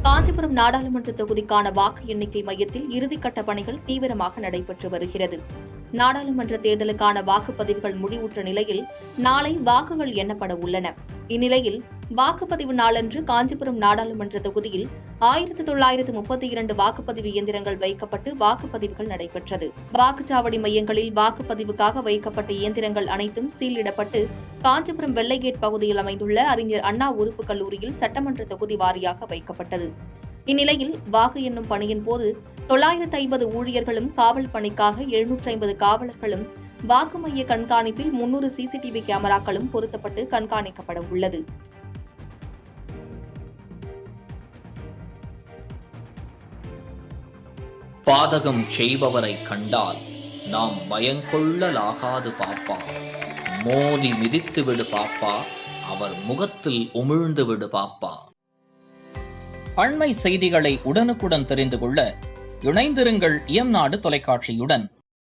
காஞ்சிபுரம் நாடாளுமன்ற தொகுதிக்கான வாக்கு எண்ணிக்கை மையத்தில் இறுதிக்கட்ட பணிகள் தீவிரமாக நடைபெற்று வருகிறது. நாடாளுமன்ற தேர்தலுக்கான வாக்குப்பதிவுகள் முடிவுற்ற நிலையில் நாளை வாக்குகள் எண்ணப்பட உள்ளன. இந்நிலையில் வாக்குப்பதிவு நாளன்று காஞ்சிபுரம் நாடாளுமன்ற தொகுதியில் 1932 வாக்குப்பதிவு இயந்திரங்கள் வைக்கப்பட்டு வாக்குப்பதிவுகள் நடைபெற்றது. வாக்குச்சாவடி மையங்களில் வாக்குப்பதிவுக்காக வைக்கப்பட்ட இயந்திரங்கள் அனைத்தும் சீலிடப்பட்டு காஞ்சிபுரம் வெள்ளைகேட் பகுதியில் அமைந்துள்ள அறிஞர் அண்ணா உறுப்புக் கல்லூரியில் சட்டமன்ற தொகுதி வாரியாக வைக்கப்பட்டது. இந்நிலையில் வாக்கு எண்ணும் பணியின் போது 950 ஊழியர்களும் காவல் பணிக்காக 750 காவலர்களும் வாக்கு மைய கண்காணிப்பில் 300 சிசிடிவி கேமராக்களும் பொருத்தப்பட்டு கண்காணிக்கப்பட உள்ளது. பாதகம் செய்பவரை கண்டால் நாம் பயங்கொள்ளலாகாது பாப்பா. மோதி மிதித்து விடு பாப்பா, அவர் முகத்தில் உமிழ்ந்து விடு பாப்பா. அண்மை செய்திகளை உடனுக்குடன் தெரிந்து கொள்ள இணைந்திருங்கள் இயம்நாடு தொலைக்காட்சியுடன்.